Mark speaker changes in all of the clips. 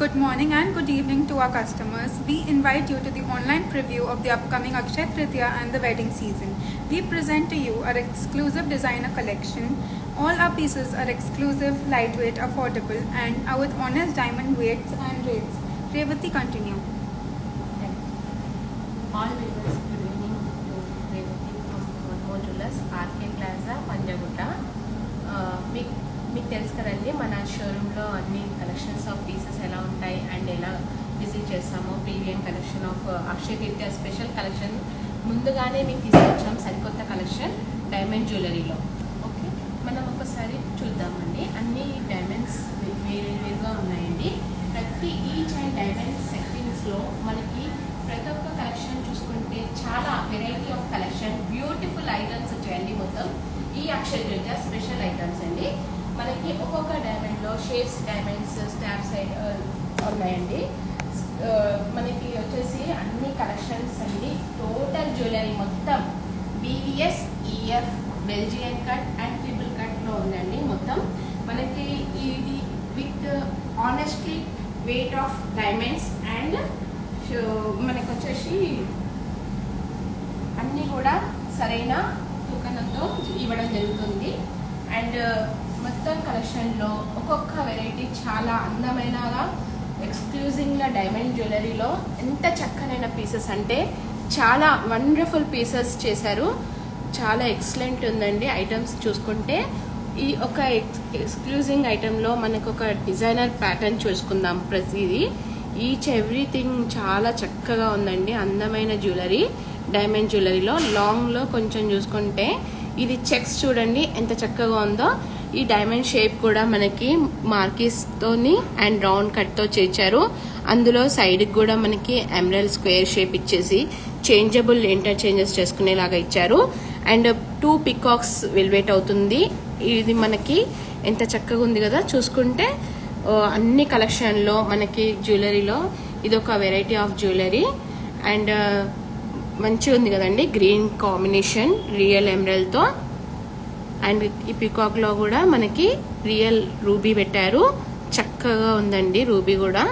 Speaker 1: Good morning and good evening to our customers. We invite you to the online preview of the upcoming Akshaya Tritiya and the wedding season. We present to you our exclusive designer collection. All our pieces are exclusive, lightweight, affordable and are with honest diamond weights and rates. Revati, continue.
Speaker 2: All viewers, good evening to Revati from Modulus, RK Plaza, Panjagutta. మీకు తెలుసు కదండి మన షోరూంలో అన్ని collections of pieces ఎలా ఉంటాయి and ఎలా visit చేస్తామో premium collection of Akshaya Tritiya special collection ముందుగానే మీకు తీసుకొచ్చాం సరికొత్త కలెక్షన్ డైమండ్ జ్యువెలరీలో. ఓకే, మనం ఒకసారి చూద్దామండి. అన్ని డైమండ్స్ వేరువేరుగా ఉన్నాయండి. ప్రతి ఈచ్ అండ్ డైమండ్ సెట్టింగ్స్లో మనకి ప్రతి ఒక్క కలెక్షన్ చూసుకుంటే చాలా variety of collection beautiful items వచ్చాయండి. మొత్తం ఈ అక్షయ తృతీయ స్పెషల్ ఐటమ్స్ అండి. మనకి ఒక్కొక్క డైమండ్లో షేప్స్ డైమండ్స్ స్టాప్స్ ఉన్నాయండి. మనకి వచ్చేసి అన్ని కలెక్షన్స్ అండి. టోటల్ జ్యువెలరీ మొత్తం BVS, EF, Belgian cut and triple కట్లో ఉందండి. మొత్తం మనకి ఇది with honestly weight of diamonds and మనకు వచ్చేసి అన్నీ కూడా సరైన తూకనంతో ఇవ్వడం జరుగుతుంది. అండ్ మొత్తం కలెక్షన్లో ఒక్కొక్క వెరైటీ చాలా అందమైనగా ఎక్స్క్లూజివ్గా డైమండ్ జ్యువెలరీలో ఎంత చక్కనైన పీసెస్ అంటే చాలా వండర్ఫుల్ పీసెస్ చేశారు. చాలా ఎక్సలెంట్ ఉందండి. ఐటమ్స్ చూసుకుంటే ఈ ఒక ఎక్స్క్లూజివ్ ఐటెంలో మనకు ఒక డిజైనర్ ప్యాటర్న్ చూసుకుందాం. ప్రతిదీ ఈచ్ ఎవ్రీథింగ్ చాలా చక్కగా ఉందండి. అందమైన జ్యువెలరీ డైమండ్ జ్యువెలరీలో లాంగ్లో కొంచెం చూసుకుంటే ఇది చెక్స్ చూడండి ఎంత చక్కగా ఉందో. ఈ డైమండ్ షేప్ కూడా మనకి మార్కీస్తోని అండ్ రౌండ్ కట్తో చేర్చారు. అందులో సైడ్కి కూడా మనకి ఎమరల్డ్ స్క్వేర్ షేప్ ఇచ్చేసి చేంజబుల్ ఇంటర్చేంజెస్ చేసుకునేలాగా ఇచ్చారు. అండ్ 2 పికాక్స్ వెల్వెట్ అవుతుంది. ఇది మనకి ఎంత చక్కగా ఉంది కదా. చూసుకుంటే అన్ని కలెక్షన్లో మనకి జ్యువెలరీలో ఇది ఒక వెరైటీ ఆఫ్ జ్యువెలరీ అండ్ మంచిగా ఉంది కదండి. గ్రీన్ కాంబినేషన్ రియల్ ఎమరల్డ్తో అండ్ ఈ పికాక్లో కూడా మనకి రియల్ రూబీ పెట్టారు. చక్కగా ఉందండి. రూబీ కూడా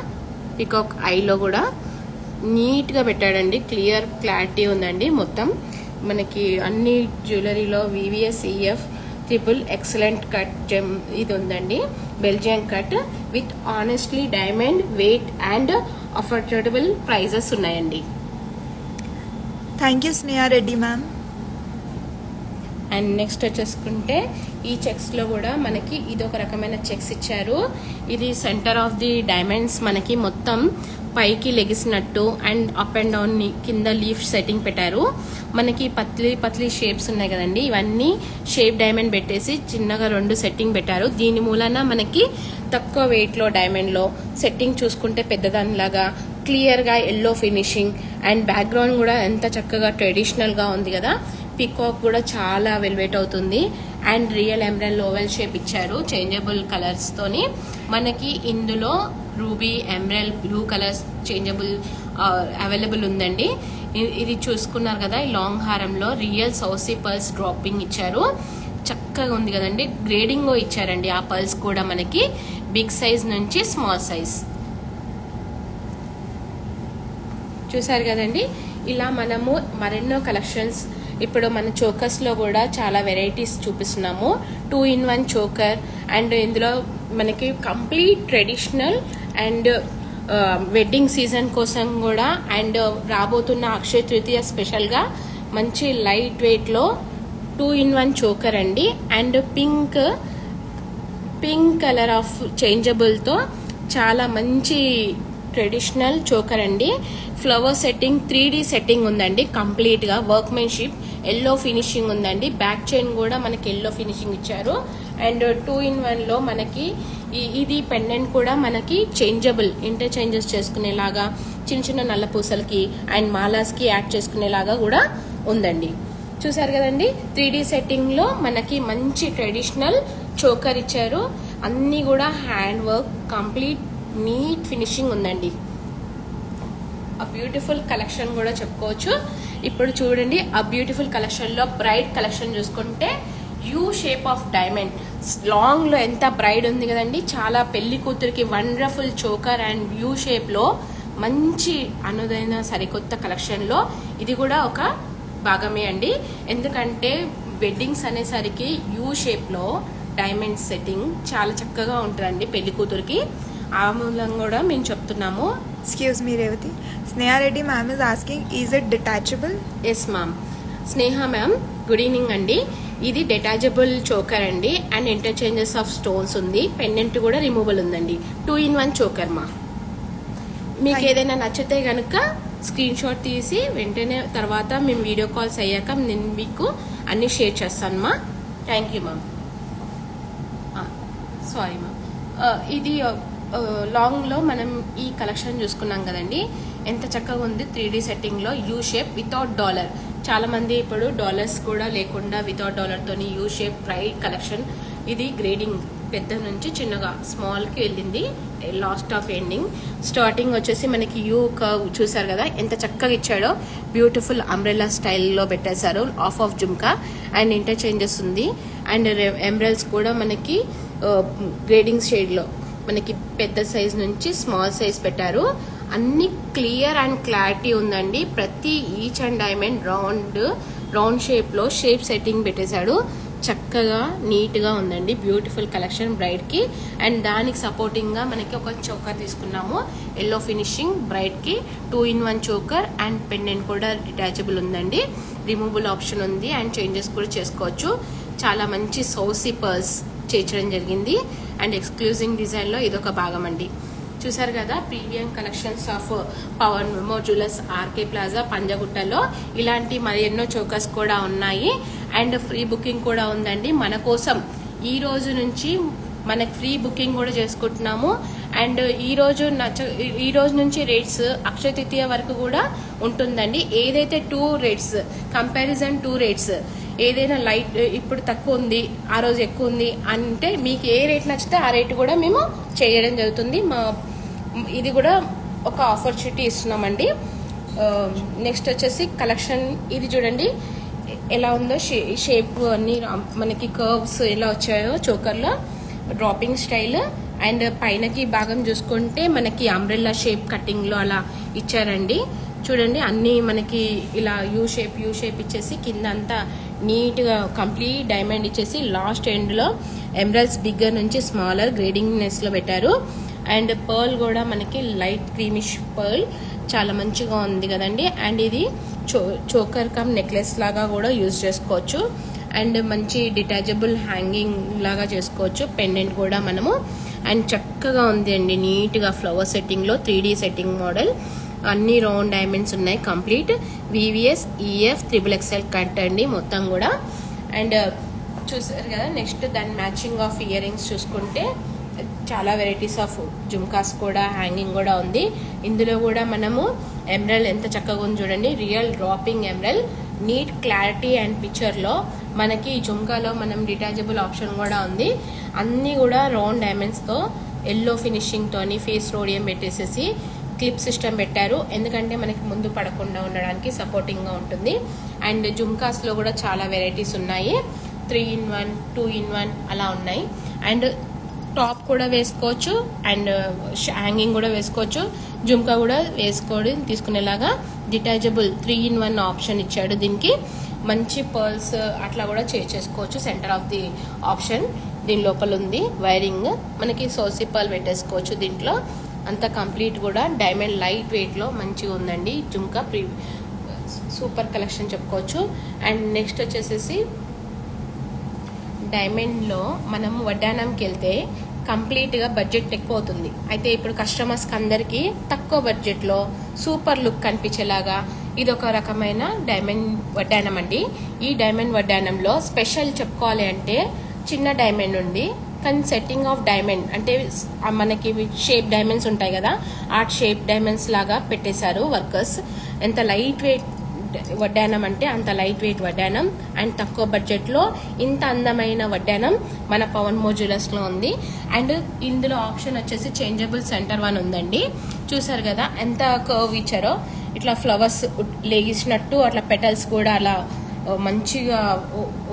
Speaker 2: పికాక్ ఐలో కూడా నీట్గా పెట్టాడండి. క్లియర్ క్లారిటీ ఉందండి. మొత్తం మనకి అన్ని జ్యువెలరీలో VVS, EF, triple excellent cut gem ఇది ఉందండి. Belgian cut with honestly diamond weight and affordable prices ఉన్నాయండి.
Speaker 3: Thank you Sneha Reddy ma'am.
Speaker 2: And next వచ్చేసుకుంటే ఈ చెక్స్లో కూడా మనకి ఇది ఒక రకమైన చెక్స్ ఇచ్చారు. ఇది సెంటర్ ఆఫ్ ది డైమండ్స్ మనకి మొత్తం పైకి లెగిసినట్టు అండ్ అప్ అండ్ డౌన్ కింద లీఫ్ సెట్టింగ్ పెట్టారు. మనకి పత్లీ షేప్స్ ఉన్నాయి కదండి. ఇవన్నీ షేప్ డైమండ్ పెట్టేసి చిన్నగా 2 సెట్టింగ్ పెట్టారు. దీని మూలన మనకి తక్కువ వెయిట్లో డైమండ్లో సెట్టింగ్ చూసుకుంటే పెద్దదానిలాగా క్లియర్గా ఎల్లో ఫినిషింగ్ అండ్ బ్యాక్గ్రౌండ్ కూడా ఎంత చక్కగా ట్రెడిషనల్గా ఉంది కదా. పికాక్ కూడా చాలా వెల్వెట్ అవుతుంది and real emerald oval shape ఇచ్చారు చేంజబుల్ కలర్స్తోని. మనకి ఇందులో ruby, emerald, blue colours changeable available ఉందండి. ఇది చూసుకున్నారు కదా. ఈ లాంగ్ హారంలో రియల్ సౌసీ పర్ల్స్ డ్రాపింగ్ ఇచ్చారు. చక్కగా ఉంది కదండి. గ్రేడింగ్ ఇచ్చారండి. ఆ పర్ల్స్ కూడా మనకి బిగ్ సైజ్ నుంచి స్మాల్ సైజ్ చూసారు కదండి. ఇలా మనము మరెన్నో కలెక్షన్స్ ఇప్పుడు మన చోకర్స్లో కూడా చాలా వెరైటీస్ చూపిస్తున్నాము. 2-in-1 చోకర్ అండ్ ఇందులో మనకి complete traditional and wedding season కోసం కూడా అండ్ రాబోతున్న అక్షయ తృతీయ స్పెషల్గా మంచి లైట్ వెయిట్లో 2-in-1 చోకర్ అండి. అండ్ పింక్ కలర్ ఆఫ్ చేంజబుల్తో చాలా మంచి ట్రెడిషనల్ చోకర్ అండి. ఫ్లవర్ సెట్టింగ్ 3D సెట్టింగ్ ఉందండి. కంప్లీట్గా వర్క్మెన్షిప్ ఎల్లో ఫినిషింగ్ ఉందండి. బ్యాక్ చైన్ కూడా మనకి ఎల్లో ఫినిషింగ్ ఇచ్చారు. అండ్ 2-in-1లో మనకి ఇది పెండెంట్ కూడా మనకి చేంజబుల్ ఇంటర్చేంజెస్ చేసుకునేలాగా చిన్న నల్ల పూసలకి అండ్ మాలాస్కి యాడ్ చేసుకునేలాగా కూడా ఉందండి. చూసారు కదండి. 3D సెట్టింగ్లో మనకి మంచి ట్రెడిషనల్ చోకర్ ఇచ్చారు. అన్నీ కూడా hand work complete neat finishing ఉందండి. ఆ బ్యూటిఫుల్ కలెక్షన్ కూడా చెప్పుకోవచ్చు. ఇప్పుడు చూడండి ఆ బ్యూటిఫుల్ కలెక్షన్లో బ్రైట్ కలెక్షన్ చూసుకుంటే యూ షేప్ ఆఫ్ డైమండ్ లాంగ్లో ఎంత బ్రైడ్ ఉంది కదండి, చాలా పెళ్లి కూతురికి వండర్ఫుల్ చోకర్ అండ్ యూ షేప్లో మంచి అనుదైన సరికొత్త కలెక్షన్లో ఇది కూడా ఒక భాగమే అండి. ఎందుకంటే వెడ్డింగ్స్ అనేసరికి యూ షేప్లో డైమండ్ సెట్టింగ్ చాలా చక్కగా ఉంటుందండి పెళ్లి కూతురికి. ఆ మూలంగా కూడా మేము చెప్తున్నాము.
Speaker 3: Excuse me, Revati. Sneha Reddy ma'am is asking, is it detachable?
Speaker 2: Yes ma'am. Sneha ma'am, good evening అండి. ఇది డిటాచబుల్ చోకర్ అండి అండ్ ఇంటర్చేంజెస్ ఆఫ్ స్టోన్స్ ఉంది. పెండెంట్ కూడా రిమూవబుల్ ఉందండి. 2-in-1 చోకర్ మా. మీకు ఏదైనా నచ్చితే కనుక స్క్రీన్ షాట్ తీసి వెంటనే తర్వాత మేము వీడియో కాల్స్ అయ్యాక నేను మీకు అన్ని షేర్ చేస్తాను మా. Thank you ma'am. Sorry ma'am. ఇది లాంగ్లో మనం ఈ కలెక్షన్ చూసుకున్నాం కదండి, ఎంత చక్కగా ఉంది 3D సెట్టింగ్లో యూ షేప్ వితౌట్ డాలర్. చాలామంది ఇప్పుడు డాలర్స్ కూడా లేకుండా వితౌట్ డాలర్తోని యూ షేప్ బ్రైట్ కలెక్షన్. ఇది గ్రేడింగ్ పెద్ద నుంచి చిన్నగా స్మాల్కి వెళ్ళింది, లాస్ట్ ఆఫ్ ఎండింగ్. స్టార్టింగ్ వచ్చేసి మనకి యూ కర్వ్ చూసారు కదా ఎంత చక్కగా ఇచ్చాడో, బ్యూటిఫుల్ అంబ్రెల్లా స్టైల్లో పెట్టేశారు. ఆఫ్ జుమ్కా అండ్ ఇంటర్చేంజెస్ ఉంది అండ్ ఎంబ్రెల్స్ కూడా మనకి గ్రేడింగ్ షేడ్లో మనకి పెద్ద సైజ్ నుంచి స్మాల్ సైజ్ పెట్టారు. అన్ని క్లియర్ అండ్ క్లారిటీ ఉందండి. ప్రతి ఈచ్ అండ్ డైమండ్ రౌండ్ షేప్లో షేప్ సెట్టింగ్ పెట్టేశాడు. చక్కగా నీట్గా ఉందండి. Beautiful collection బ్రైడ్కి. అండ్ దానికి సపోర్టింగ్గా మనకి ఒక చోకర్ తీసుకున్నాము, ఎల్లో ఫినిషింగ్ బ్రైడ్కి. 2-in-1 చోకర్ అండ్ పెండెంట్ కూడా డిటాచబుల్ ఉందండి. రిమూవబుల్ ఆప్షన్ ఉంది అండ్ చేంజెస్ కూడా చేసుకోవచ్చు. చాలా మంచి సౌసీ పర్ల్స్ చేర్చడం జరిగింది అండ్ ఎక్స్క్లూజివ్ డిజైన్లో ఇదొక భాగం అండి. చూసారు కదా ప్రీమియం కలెక్షన్స్ ఆఫ్ పవన్ మెమో జ్యువెలర్స్ ఆర్కే ప్లాజా పంజగుట్టలో ఇలాంటి మరి ఎన్నో చోకర్స్ కూడా ఉన్నాయి అండ్ ఫ్రీ బుకింగ్ కూడా ఉందండి. మన కోసం ఈ రోజు నుంచి మనకి ఫ్రీ బుకింగ్ కూడా చేసుకుంటున్నాము. అండ్ ఈ రోజు నుంచి రేట్స్ అక్షయ తృతీయ వరకు కూడా ఉంటుందండి. ఏదైతే 2 రేట్స్ కంపారిజన్ 2 రేట్స్ ఏదైనా లైట్ ఇప్పుడు తక్కువ ఉంది ఆ రోజు ఎక్కువ ఉంది అంటే మీకు ఏ రేట్ నచ్చితే ఆ రేటు కూడా మేము చేయడం జరుగుతుంది. ఇది కూడా ఒక ఆపర్చునిటీ ఇస్తున్నామండి. నెక్స్ట్ వచ్చేసి కలెక్షన్ ఇది చూడండి ఎలా ఉందో, షేప్ అన్ని మనకి కర్వ్స్ ఎలా వచ్చాయో చోకర్లో, డ్రాపింగ్ స్టైల్ అండ్ పైనకి భాగం చూసుకుంటే మనకి అంబ్రెల్లా షేప్ కటింగ్లో అలా ఇచ్చారండి. చూడండి అన్నీ మనకి ఇలా యూ షేప్ ఇచ్చేసి కింద అంతా నీట్గా కంప్లీట్ డైమండ్ ఇచ్చేసి లాస్ట్ ఎండ్లో ఎమరల్డ్స్ బిగ్గర్ నుంచి స్మాలర్ గ్రేడింగ్నెస్లో పెట్టారు. అండ్ పర్ల్ కూడా మనకి లైట్ క్రీమిష్ పర్ల్ చాలా మంచిగా ఉంది కదండి. అండ్ ఇది చోకర్ కమ్ నెక్లెస్ లాగా కూడా యూజ్ చేసుకోవచ్చు అండ్ మంచి డిటాచబుల్ హ్యాంగింగ్ లాగా చేసుకోవచ్చు. పెండెంట్ కూడా మనము అండ్ చక్కగా ఉంది అండి నీట్గా ఫ్లవర్ సెట్టింగ్లో 3D సెట్టింగ్ మోడల్. అన్ని రౌండ్ డైమండ్స్ ఉన్నాయి. Complete VVS EF XXL cut అండి మొత్తం కూడా. అండ్ చూసారు కదా నెక్స్ట్ దాని మ్యాచింగ్ ఆఫ్ ఇయర్ రింగ్స్ చూసుకుంటే చాలా వెరైటీస్ ఆఫ్ జుమ్కాస్ కూడా హ్యాంగింగ్ కూడా ఉంది. ఇందులో కూడా మనము ఎమరల్డ్ ఎంత చక్కగా ఉంది చూడండి, real dropping emerald, neat clarity and పిక్చర్లో మనకి జుమ్కాలో మనం డిటాచబుల్ ఆప్షన్ కూడా ఉంది. అన్నీ కూడా రౌండ్ డైమండ్స్తో ఎల్లో ఫినిషింగ్తోని ఫేస్ రోడియం పెట్టేసేసి క్లిప్ సిస్టమ్ పెట్టారు. ఎందుకంటే మనకి ముందు పడకుండా ఉండడానికి సపోర్టింగ్గా ఉంటుంది. అండ్ జుమ్కాస్లో కూడా చాలా వెరైటీస్ ఉన్నాయి. 3-in-1 2-in-1 అలా ఉన్నాయి. అండ్ టాప్ కూడా వేసుకోవచ్చు అండ్ హ్యాంగింగ్ కూడా వేసుకోవచ్చు. జుమ్కా కూడా వేసుకోవడం తీసుకునేలాగా డిటాచబుల్ 3-in-1 ఆప్షన్ ఇచ్చాడు. దీనికి మంచి పర్ల్స్ అట్లా కూడా చేసుకోవచ్చు. సెంటర్ ఆఫ్ ది ఆప్షన్ దీని లోపల ఉంది. వైరింగ్ మనకి సోసీ పర్ల్ పెట్టేసుకోవచ్చు. దీంట్లో అంతా కంప్లీట్ కూడా డైమండ్ లైట్ వెయిట్లో మంచిగా ఉందండి. జుమ్కా సూపర్ కలెక్షన్ చెప్పుకోవచ్చు. అండ్ నెక్స్ట్ వచ్చేసేసి డైమండ్లో మనం వడ్డానంకి వెళ్తే కంప్లీట్గా బడ్జెట్ ఎక్కువ అవుతుంది. అయితే ఇప్పుడు కస్టమర్స్కి అందరికీ తక్కువ బడ్జెట్లో సూపర్ లుక్ కనిపించేలాగా ఇది ఒక రకమైన డైమండ్ వడ్డానం అండి. ఈ డైమండ్ వడ్డానంలో స్పెషల్ చెప్పుకోవాలి అంటే చిన్న డైమండ్ ఉంది కానీ సెట్టింగ్ ఆఫ్ డైమండ్ అంటే మనకి షేప్ డైమండ్స్ ఉంటాయి కదా, ఆర్ట్ షేప్ డైమండ్స్ లాగా పెట్టేశారు వర్కర్స్. ఎంత లైట్ వెయిట్ వడ్డానం అంటే అంత లైట్ వెయిట్ వడ్డానం అండ్ తక్కువ బడ్జెట్లో ఇంత అందమైన వడ్డానం మన పవన్ మెమో జ్యువెలర్స్లో ఉంది. అండ్ ఇందులో ఆప్షన్ వచ్చేసి చేంజబుల్ సెంటర్ 1 ఉందండి. చూసారు కదా ఎంత కర్వ్ ఇచ్చారో, ఇట్లా ఫ్లవర్స్ లేగిసినట్టు అట్లా పెటల్స్ కూడా అలా మంచిగా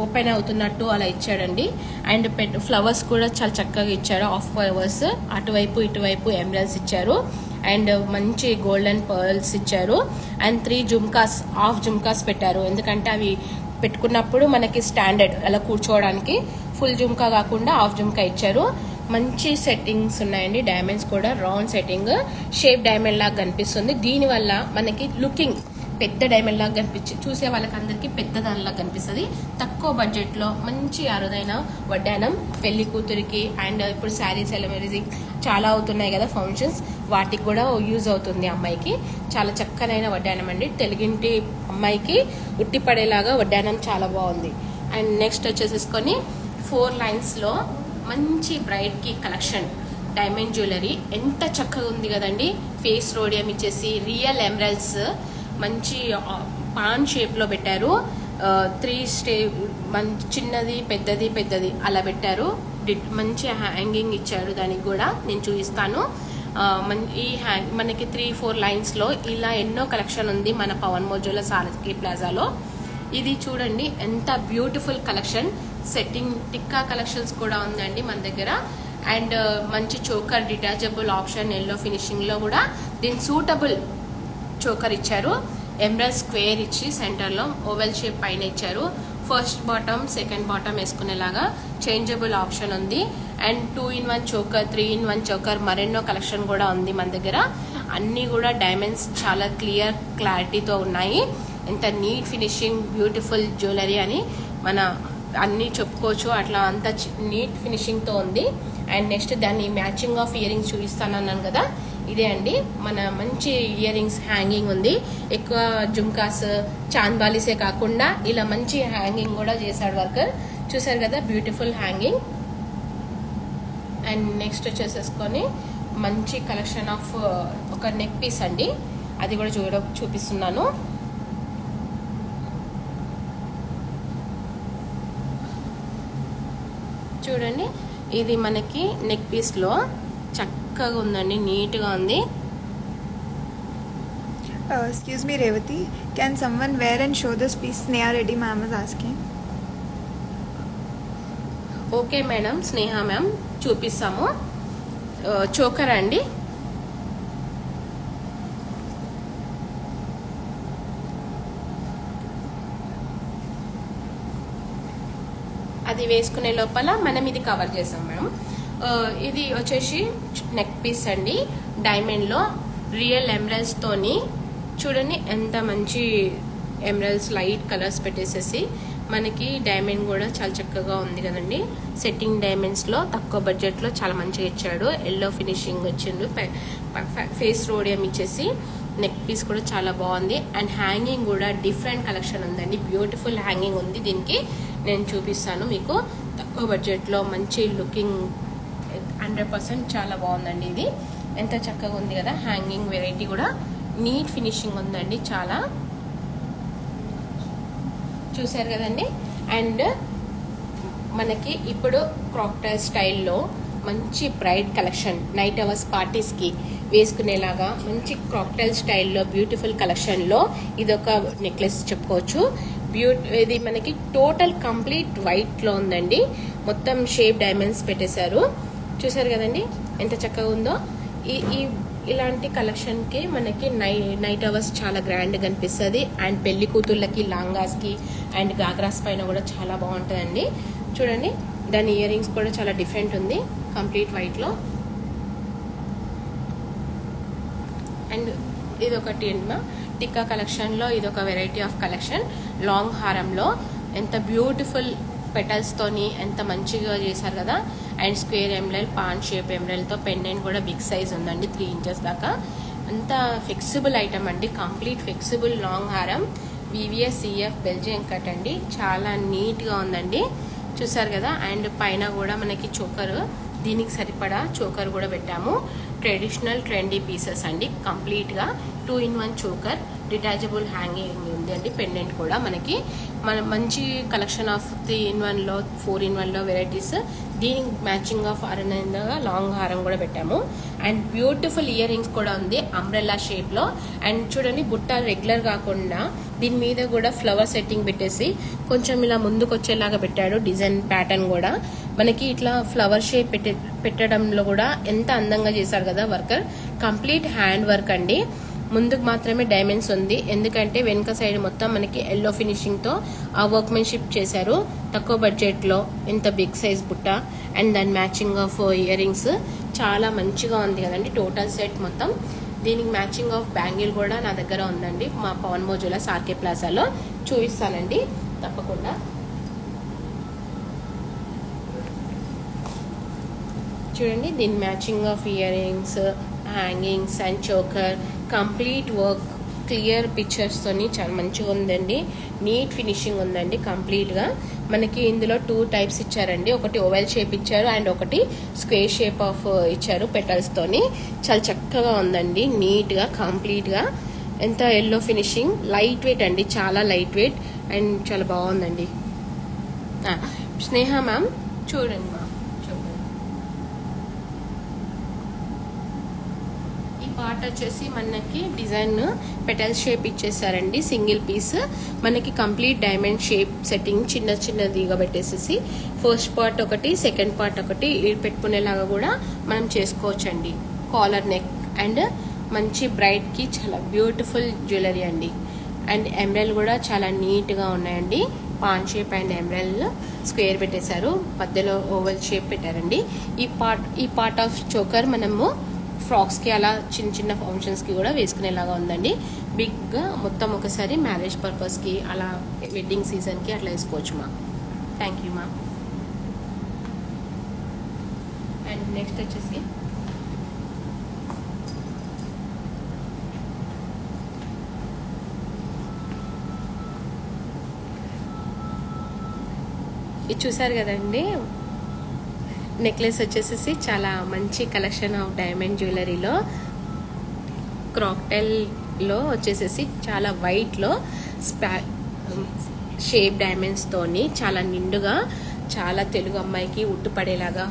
Speaker 2: ఓపెన్ అవుతున్నట్టు అలా ఇచ్చాడండి. అండ్ ఫ్లవర్స్ కూడా చాలా చక్కగా ఇచ్చాడు. ఆఫ్ ఫ్లవర్స్ అటువైపు ఇటువైపు ఎమరల్డ్స్ ఇచ్చారు. అండ్ మంచి గోల్డెన్ పర్ల్స్ ఇచ్చారు. అండ్ 3 జుమ్కాస్ హాఫ్ జుమ్కాస్ పెట్టారు. ఎందుకంటే అవి పెట్టుకున్నప్పుడు మనకి స్టాండర్డ్ అలా కూర్చోవడానికి. ఫుల్ జుమ్కా కాకుండా హాఫ్ జుమ్కా ఇచ్చారు. మంచి సెట్టింగ్స్ ఉన్నాయండి. డైమండ్స్ కూడా రౌండ్ సెట్టింగ్, షేప్ డైమండ్ లాగా కనిపిస్తుంది. దీనివల్ల మనకి లుకింగ్ పెద్ద డైమండ్ లాగా కనిపించి చూసే వాళ్ళకి అందరికి పెద్ద దానిలాగా కనిపిస్తుంది. తక్కువ బడ్జెట్ లో మంచి అరుదైన వడ్డానం పెళ్లి కూతురికి అండ్ ఇప్పుడు శారీ సెలబ్రేటింగ్ చాలా అవుతున్నాయి కదా ఫంక్షన్స్, వాటికి కూడా యూజ్ అవుతుంది అమ్మాయికి. చాలా చక్కనైన వడ్డానం అండి. తెలుగింటి అమ్మాయికి ఉట్టి పడేలాగా వడ్డానం చాలా బాగుంది. అండ్ నెక్స్ట్ వచ్చేసేసుకొని 4 లైన్స్ లో మంచి బ్రైడ్ కి కలెక్షన్ డైమండ్ జ్యువెలరీ ఎంత చక్కగా ఉంది కదండి. ఫేస్ రోడియం ఇచ్చేసి రియల్ ఎమరల్డ్స్ మంచి పాన్ షేప్ లో పెట్టారు. 3 స్టేజ్ చిన్నది పెద్దది పెద్దది అలా పెట్టారు. మంచి హ్యాంగింగ్ ఇచ్చారు. దానికి కూడా నేను చూపిస్తాను. ఈ మనకి 3-4 లైన్స్ లో ఇలా ఎన్నో కలెక్షన్ ఉంది మన పవన్ మోజోల సారథి ప్లాజాలో. ఇది చూడండి ఎంత beautiful collection. Setting tikka collections కూడా ఉందండి మన దగ్గర. అండ్ మంచి choker detachable option yellow finishing లో కూడా దీని సూటబుల్ చోకర్ ఇచ్చారు. ఎమరల్డ్ స్క్వేర్ ఇచ్చి సెంటర్ లో ఓవెల్ షేప్ పైన ఇచ్చారు. ఫస్ట్ బాటమ్ సెకండ్ బాటమ్ వేసుకునేలాగా చేంజబుల్ ఆప్షన్ ఉంది. And 2-in-1 choker, 3-in-1 choker, మరెన్నో కలెక్షన్ కూడా ఉంది మన దగ్గర. అన్ని కూడా డైమండ్స్ చాలా క్లారిటీతో ఉన్నాయి. ఎంత నీట్ ఫినిషింగ్ బ్యూటిఫుల్ జ్యువెలరీ అని మన అన్ని చెప్పుకోవచ్చు. అట్లా అంత నీట్ ఫినిషింగ్ తో ఉంది. అండ్ నెక్స్ట్ దాన్ని మ్యాచింగ్ ఆఫ్ ఇయర్ రింగ్స్ చూపిస్తానన్నాను కదా, ఇదే అండి. మన మంచి ఇయర్ రింగ్స్ హ్యాంగింగ్ ఉంది. ఎక్కువ జుమ్కాస్ చాంద్బాలిసే కాకుండా ఇలా మంచి హ్యాంగింగ్ కూడా చేశాడు వర్కర్. చూసారు కదా బ్యూటిఫుల్ హ్యాంగింగ్. అండ్ నెక్స్ట్ వచ్చేసేసుకొని మంచి కలెక్షన్ ఆఫ్ ఒక నెక్ పీస్ అండి. అది కూడా చూపిస్తున్నాను. చూడండి ఇది మనకి నెక్ పీస్ లో చక్కగా ఉందండి, నీట్ గా ఉంది.
Speaker 3: Excuse me, Revati. Can someone wear and show this piece? Sneha Reddy ma'am is asking.
Speaker 2: Okay madam, Sneha ma'am చూపిస్తాము. చోకర్ అండి. అది వేసుకునే లోపల మనం ఇది కవర్ చేసాం మేడం. ఇది వచ్చేసి నెక్ పీస్ అండి. డైమండ్ లో రియల్ ఎమరల్డ్స్ తోని చూడండి ఎంత మంచి ఎమరల్డ్స్ లైట్ కలర్స్ పెట్టేసేసి మనకి డైమండ్ కూడా చాలా చక్కగా ఉంది కదండి. సెట్టింగ్ డైమండ్స్ లో తక్కువ బడ్జెట్ లో చాలా మంచిగా ఇచ్చాడు. ఎల్లో ఫినిషింగ్ వచ్చిండు. ఫేస్ రోడియం ఇచ్చేసి నెక్ పీస్ కూడా చాలా బాగుంది. అండ్ హ్యాంగింగ్ కూడా డిఫరెంట్ కలెక్షన్ ఉందండి. బ్యూటిఫుల్ హ్యాంగింగ్ ఉంది. దీనికి నేను చూపిస్తాను మీకు. తక్కువ బడ్జెట్ లో మంచి లుకింగ్ 100% చాలా బాగుందండి. ఇది ఎంత చక్కగా ఉంది కదా. హ్యాంగింగ్ వెరైటీ కూడా నీట్ ఫినిషింగ్ ఉందండి చాలా. చూసారు కదండి. అండ్ మనకి ఇప్పుడు క్రాక్టైల్ స్టైల్లో మంచి braid collection night hours parties కి వేసుకునేలాగా మంచి క్రాక్టైల్ స్టైల్లో బ్యూటిఫుల్ కలెక్షన్ లో ఇదొక నెక్లెస్ చెప్పుకోవచ్చు. ఇది మనకి టోటల్ కంప్లీట్ వైట్ లో ఉందండి. మొత్తం షేప్ డైమండ్స్ పెట్టేశారు. చూసారు కదండి ఎంత చక్కగా ఉందో. ఇలాంటి కలెక్షన్ కి మనకి నైట్ అవర్స్ చాలా గ్రాండ్ గా అనిపిస్తుంది. అండ్ పెళ్లి కూతుళ్ళకి లాంగాస్ కి అండ్ గాగ్రాస్ పైన కూడా చాలా బాగుంటుందండి. చూడండి దాని ఇయర్ రింగ్స్ కూడా చాలా డిఫరెంట్ ఉంది. కంప్లీట్ వైట్ లో. అండ్ ఇదొకటి టిక్కా కలెక్షన్ లో ఇదొక వెరైటీ ఆఫ్ కలెక్షన్. లాంగ్ హారంలో ఎంత బ్యూటిఫుల్ పెటల్స్ తోని ఎంత మంచిగా చేశారు కదా. And square emerald, pan shape emerald తో పెండెంట్ కూడా బిగ్ సైజ్ ఉందండి, 3 inches దాకా. అంత ఫ్లెక్సిబుల్ ఐటమ్ అండి. కంప్లీట్ ఫ్లెక్సిబుల్ లాంగ్ హారం. VVS CF బెల్జియం కట్ అండి. చాలా నీట్ గా ఉందండి. చూసారు కదా. అండ్ పైన కూడా మనకి చోకర్, దీనికి సరిపడా చోకర్ కూడా పెట్టాము. ట్రెడిషనల్ ట్రెండీ పీసెస్ అండి. కంప్లీట్ గా 2-in-1 చోకర్, డిటాచబుల్ హ్యాంగింగ్ ఉంది అండి. పెండెంట్ కూడా మనకి మంచి కలెక్షన్ ఆఫ్ 3-in-1 లో 4-in-1 లో వెరైటీస్. దీనికి మ్యాచింగ్ ఆఫ్ అరనగా లాంగ్ హారం కూడా పెట్టాము. అండ్ బ్యూటిఫుల్ ఇయర్ రింగ్స్ కూడా ఉంది అంబ్రెల్లా షేప్లో. అండ్ చూడండి బుట్ట రెగ్యులర్ కాకుండా దీని మీద కూడా ఫ్లవర్ సెట్టింగ్ పెట్టేసి కొంచెం ఇలా ముందుకు వచ్చేలాగా పెట్టాడు. డిజైన్ ప్యాటర్న్ కూడా మనకి ఇట్లా ఫ్లవర్ షేప్ పెట్టడంలో కూడా ఎంత అందంగా చేశారు కదా వర్కర్. కంప్లీట్ హ్యాండ్ వర్క్ అండి. ముందుకు మాత్రమే డైమండ్స్ ఉంది, ఎందుకంటే వెనుక సైడ్ మొత్తం మనకి ఎల్లో ఫినిషింగ్తో ఆ వర్క్మెన్షిప్ చేశారు. తక్కువ బడ్జెట్లో ఇంత బిగ్ సైజ్ బుట్ట అండ్ దాని మ్యాచింగ్ ఆఫ్ ఇయర్ రింగ్స్ చాలా మంచిగా ఉంది కదండి టోటల్ సెట్ మొత్తం. దీనికి మ్యాచింగ్ ఆఫ్ బ్యాంగిల్ కూడా నా దగ్గర ఉందండి, మా పవన్ మోజులా సార్కే ప్లాజాలో చూపిస్తానండి తప్పకుండా. చూడండి దీని matching of earrings, hangings and choker, complete work, clear పిక్చర్స్తోని చాలా మంచిగా ఉందండి. నీట్ ఫినిషింగ్ ఉందండి కంప్లీట్గా. మనకి ఇందులో 2 టైప్స్ ఇచ్చారండి, ఒకటి ఓవెల్ షేప్ ఇచ్చారు అండ్ ఒకటి స్క్వేర్ షేప్ ఆఫ్ ఇచ్చారు పెటల్స్తోని. చాలా చక్కగా ఉందండి, నీట్గా కంప్లీట్గా. ఎంత ఎల్లో ఫినిషింగ్, లైట్ వెయిట్ అండి, చాలా లైట్ వెయిట్ అండ్ చాలా బాగుందండి. స్నేహ మ్యామ్ చూడండి మ్యామ్, పార్ట్ వచ్చేసి మనకి డిజైన్ పెటల్ షేప్ ఇచ్చేసారండి, సింగిల్ పీస్. మనకి కంప్లీట్ డైమండ్ షేప్ సెట్టింగ్ చిన్నదిగా పెట్టేసేసి ఫస్ట్ పార్ట్ ఒకటి, సెకండ్ పార్ట్ ఒకటి పెట్టుకునేలాగా కూడా మనం చేసుకోవచ్చండి. కాలర్ నెక్ అండ్ మంచి బ్రైట్కి చాలా బ్యూటిఫుల్ జ్యువెలరీ అండి. అండ్ ఎమరల్ కూడా చాలా నీట్గా ఉన్నాయండి. Pan shape and Emerald square పెట్టేశారు, మధ్యలో ఓవల్ షేప్ పెట్టారండి. ఈ పార్ట్ ఆఫ్ చోకర్ మనము ఫ్రాక్స్కి అలా చిన్న ఫంక్షన్స్కి కూడా వేసుకునేలాగా ఉందండి. బిగ్గా మొత్తం ఒకసారి మ్యారేజ్ పర్పస్కి అలా వెడ్డింగ్ సీజన్కి అట్లా వేసుకోవచ్చు మా. థ్యాంక్ యూ మా. అండ్ నెక్స్ట్ వచ్చేసి ఇది చూసారు కదండి, నెక్లెస్ వచ్చేసేసి చాలా మంచి కలెక్షన్ ఆఫ్ డైమండ్ జ్యువెలరీలో క్రాక్టైల్లో వచ్చేసేసి చాలా వైట్లో షేప్ డైమండ్స్తోని చాలా నిండుగా, చాలా తెలుగు అమ్మాయికి ఉట్టుపడేలాగా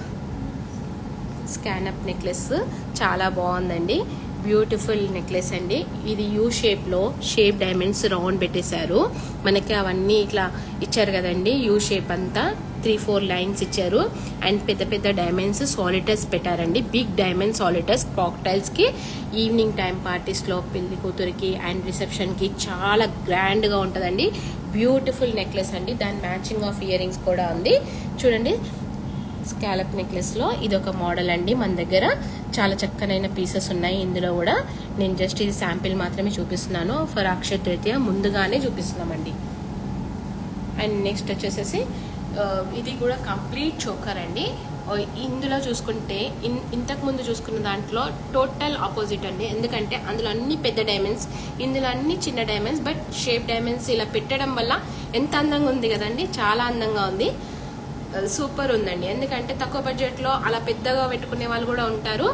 Speaker 2: స్కానప్ నెక్లెస్ చాలా బాగుందండి. బ్యూటిఫుల్ నెక్లెస్ అండి. ఇది యూ షేప్లో షేప్ డైమండ్స్ రౌండ్ పెట్టేశారు. మనకి అవన్నీ ఇట్లా ఇచ్చారు కదండి, యూ షేప్ అంతా 3-4 లైన్స్ ఇచ్చారు. అండ్ పెద్ద డైమండ్స్ సాలిటర్స్ పెట్టారండి, బిగ్ డైమండ్ సాలిటర్స్ కాక్టైల్స్కి. ఈవినింగ్ టైం పార్టీస్లో పెళ్లి కూతురికి అండ్ రిసెప్షన్కి చాలా గ్రాండ్గా ఉంటుందండి. బ్యూటిఫుల్ నెక్లెస్ అండి. దాని మ్యాచింగ్ ఆఫ్ ఇయర్ రింగ్స్ కూడా ఉంది. చూడండి స్కాలప్ నెక్లెస్లో ఇది ఒక మోడల్ అండి. మన దగ్గర చాలా చక్కనైన పీసెస్ ఉన్నాయి ఇందులో కూడా. నేను జస్ట్ ఇది శాంపిల్ మాత్రమే చూపిస్తున్నాను, ఫర్ అక్షయ తృతీయ ముందుగానే చూపిస్తున్నామండి. అండ్ నెక్స్ట్ వచ్చేసేసి ఇది కూడా కంప్లీట్ చోకర్ అండి. ఇందులో చూసుకుంటే ఇంతకు ముందు చూసుకున్న దాంట్లో టోటల్ ఆపోజిట్ అండి, ఎందుకంటే అందులో అన్ని పెద్ద డైమండ్స్, ఇందులో అన్ని చిన్న డైమండ్స్. బట్ షేప్ డైమండ్స్ ఇలా పెట్టడం వల్ల ఎంత అందంగా ఉంది కదండి, చాలా అందంగా ఉంది, సూపర్ ఉందండి. ఎందుకంటే తక్కువ బడ్జెట్లో అలా పెద్దగా పెట్టుకునే వాళ్ళు కూడా ఉంటారు.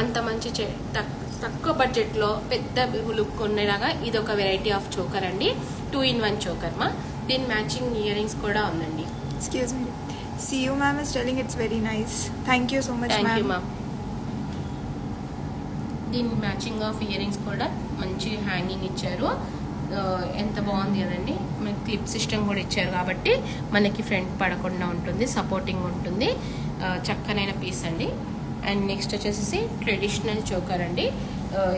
Speaker 2: అంత మంచి తక్కువ బడ్జెట్లో పెద్ద లుక్ ఉండేలాగా ఇది ఒక వెరైటీ ఆఫ్ చోకర్ అండి. 2-in-1 చోకర్ మా. దీని మ్యాచింగ్ ఇయర్ రింగ్స్ కూడా ఉందండి.
Speaker 3: Excuse me. CEO ma'am is telling it's very nice. Thank you so much, ma'am.
Speaker 2: Thank you, ma'am. దీని మ్యాచింగ్ ఆఫ్ ఇయర్ రింగ్స్ కూడా మంచి హ్యాంగింగ్ ఇచ్చారు, ఎంత బాగుంది కదండి. మనకి క్లిప్ సిస్టమ్ కూడా ఇచ్చారు కాబట్టి మనకి ఫ్రంట్ పడకుండా ఉంటుంది, సపోర్టింగ్ ఉంటుంది. చక్కనైన పీస్ అండి. అండ్ నెక్స్ట్ వచ్చేసి ట్రెడిషనల్ చోకర్ అండి.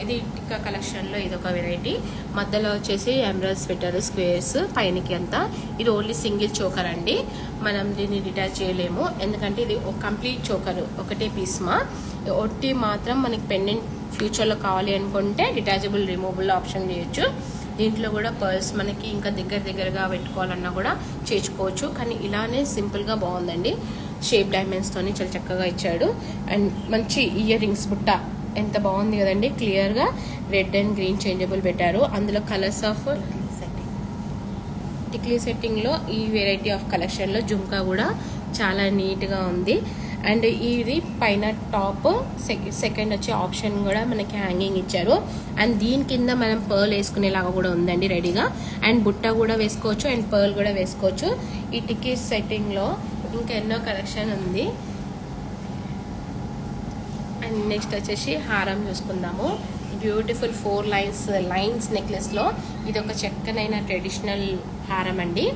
Speaker 2: ఇది టిక్కా కలెక్షన్లో ఇది ఒక వెరైటీ. మధ్యలో వచ్చేసి ఎమరల్స్ పెట్టారు, స్క్వేర్స్ పైనకి అంతా. ఇది ఓన్లీ సింగిల్ చోకర్ అండి, మనం దీన్ని డిటాచ్ చేయలేము, ఎందుకంటే ఇది ఒక కంప్లీట్ చోకర్ ఒకటే పీస్ మా. ఒట్టి మాత్రం మనకి పెండెంట్ ఫ్యూచర్లో కావాలి అనుకుంటే డిటాచబుల్ రిమూవబుల్ ఆప్షన్ చేయొచ్చు. దీంట్లో కూడా పర్ల్స్ మనకి ఇంకా దగ్గరగా పెట్టుకోవాలన్నా కూడా చేర్చుకోవచ్చు. కానీ ఇలానే సింపుల్గా బాగుందండి. షేప్ డైమండ్స్తోని చాలా చక్కగా ఇచ్చాడు. అండ్ మంచి ఇయర్ రింగ్స్ బుట్ట ఎంత బాగుంది కదండి, క్లియర్గా రెడ్ అండ్ గ్రీన్ చేంజబుల్ పెట్టారు. అందులో కలర్స్ ఆఫ్ టిక్లీ సెట్టింగ్లో ఈ వెరైటీ ఆఫ్ కలెక్షన్లో జుమ్కా కూడా చాలా నీట్గా ఉంది. అండ్ ఇది పైన టాప్ సెకండ్ వచ్చే ఆప్షన్ కూడా మనకి హ్యాంగింగ్ ఇచ్చారు. అండ్ దీని కింద మనం పర్ల్ వేసుకునేలాగా కూడా ఉందండి రెడీగా. అండ్ బుట్ట కూడా వేసుకోవచ్చు అండ్ పర్ల్ కూడా వేసుకోవచ్చు. ఈ టిక్కీ సెట్టింగ్లో ఇంకా ఎన్నో కలెక్షన్ ఉంది. అండ్ నెక్స్ట్ వచ్చేసి హారం చూసుకుందాము. బ్యూటిఫుల్ 4 లైన్స్ నెక్లెస్లో ఇది ఒక చక్కనైన ట్రెడిషనల్ హారం అండి.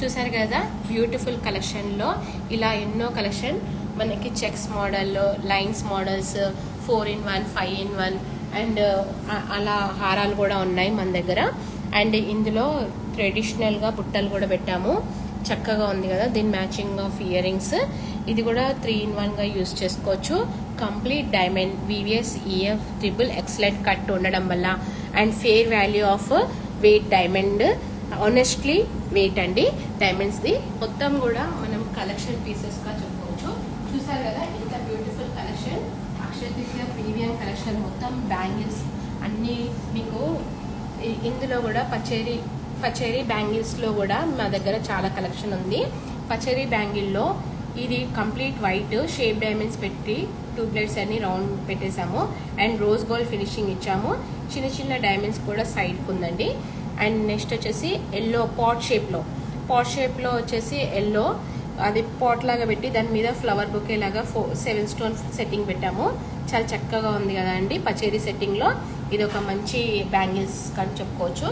Speaker 2: చూసారు కదా, బ్యూటిఫుల్ కలెక్షన్లో ఇలా ఎన్నో కలెక్షన్ మనకి చెక్స్ మోడల్లో, lines models, 4-in-1, 5-in-1 and అలా హారాలు కూడా ఉన్నాయి మన దగ్గర. అండ్ ఇందులో ట్రెడిషనల్గా బుట్టలు కూడా పెట్టాము. చక్కగా ఉంది కదా, దీని మ్యాచింగ్ ఆఫ్ ఇయర్ రింగ్స్. ఇది కూడా 3-in-1గా యూజ్ చేసుకోవచ్చు. Complete diamond VVS EF triple excellent cut ఉండడం వల్ల and fair value of weight diamond, honestly weight అండి డైమండ్స్ది. మొత్తం కూడా మనం కలెక్షన్ పీసెస్గా చెప్పుకోవచ్చు. చూసారు కదా ఇంత beautiful collection, Akshaya Tritiya premium collection. మొత్తం బ్యాంగిల్స్ అన్నీ మీకు ఇందులో కూడా పచేరీ బ్యాంగిల్స్లో కూడా మా దగ్గర చాలా కలెక్షన్ ఉంది. పచేరీ బ్యాంగిల్లో ఇది కంప్లీట్ వైట్ షేప్ డైమండ్స్ పెట్టి 2 ప్లేట్స్ అన్ని రౌండ్ పెట్టేసాము అండ్ రోజ్ గోల్డ్ ఫినిషింగ్ ఇచ్చాము. చిన్న చిన్న డైమండ్స్ కూడా సైడ్కి ఉందండి. అండ్ నెక్స్ట్ వచ్చేసి ఎల్లో పాట్ షేప్లో వచ్చేసి ఎల్లో అది పాట్ లాగా పెట్టి దాని మీద ఫ్లవర్ బొకే లాగా 7 స్టోన్ సెట్టింగ్ పెట్టాము. చాలా చక్కగా ఉంది కదా అండి పచేరీ సెట్టింగ్లో. ఇది ఒక మంచి బ్యాంగిల్స్ కానీ చెప్పుకోవచ్చు.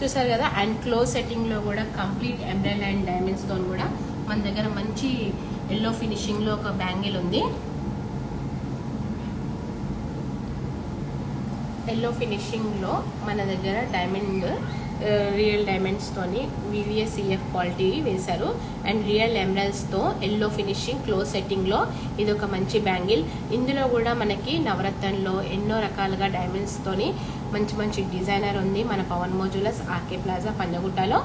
Speaker 2: చూసారు కదా, అండ్ క్లోజ్ సెట్టింగ్లో కూడా కంప్లీట్ ఎమరాల్డ్ అండ్ డైమండ్స్తో కూడా మన దగ్గర మంచి ఎల్లో ఫినిషింగ్లో ఒక బ్యాంగిల్ ఉంది. ఎల్లో ఫినిషింగ్లో మన దగ్గర డైమండ్ రియల్ డైమండ్స్తోని వివిఎస్ఈఎఫ్ క్వాలిటీ వేశారు అండ్ రియల్ ఎమరాల్డ్స్తో ఎల్లో ఫినిషింగ్ క్లోజ్ సెట్టింగ్లో ఇది ఒక మంచి బ్యాంగిల్. ఇందులో కూడా మనకి నవరత్నంలో ఎన్నో రకాలుగా డైమండ్స్తోని మంచి మంచి డిజైనర్ ఉంది మన పవన్ మోజులస్ ఆర్కే ప్లాజా పంజగుట్టలో.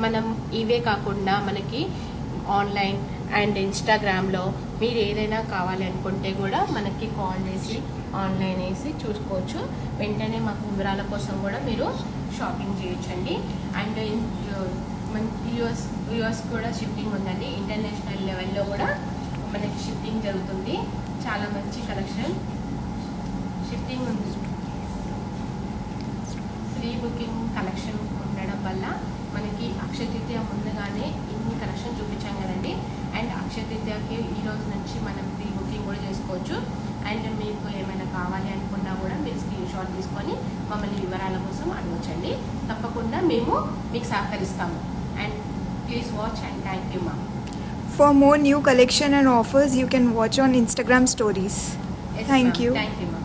Speaker 2: మనం ఇవే కాకుండా మనకి ఆన్లైన్ అండ్ ఇన్స్టాగ్రామ్లో మీరు ఏదైనా కావాలి అనుకుంటే కూడా మనకి కాల్ చేసి ఆన్లైన్ వేసి చూసుకోవచ్చు. వెంటనే మాకు వివరాల కోసం కూడా మీరు షాపింగ్ చేయొచ్చండి. అండ్ యూఎస్ కూడా షిప్పింగ్ ఉందండి. ఇంటర్నేషనల్ లెవెల్లో కూడా మనకి షిప్పింగ్ జరుగుతుంది. చాలా మంచి కలెక్షన్ షిప్పింగ్ ఉంది. ఫ్రీ బుకింగ్ కలెక్షన్ ఉండడం వల్ల మనకి అక్షయ తృతీయ ముందుగానే ఇన్ని కలెక్షన్ చూపించాం కదండి. అండ్ అక్షయ తృతీయకి ఈ రోజు నుంచి మనం ప్రీ బుకింగ్ కూడా చేసుకోవచ్చు. అండ్ మీకు ఏమైనా కావాలి అనుకున్నా కూడా మీరు స్క్రీన్ షాట్ తీసుకొని మమ్మల్ని వివరాల కోసం అడగొచ్చండి. తప్పకుండా మేము మీకు సహకరిస్తాము. And please watch and thank you ma'am.
Speaker 3: For more new collection and offers, you can watch on Instagram stories.
Speaker 2: Yes,
Speaker 3: Thank
Speaker 2: ma'am.
Speaker 3: you.
Speaker 2: Thank you, ma'am.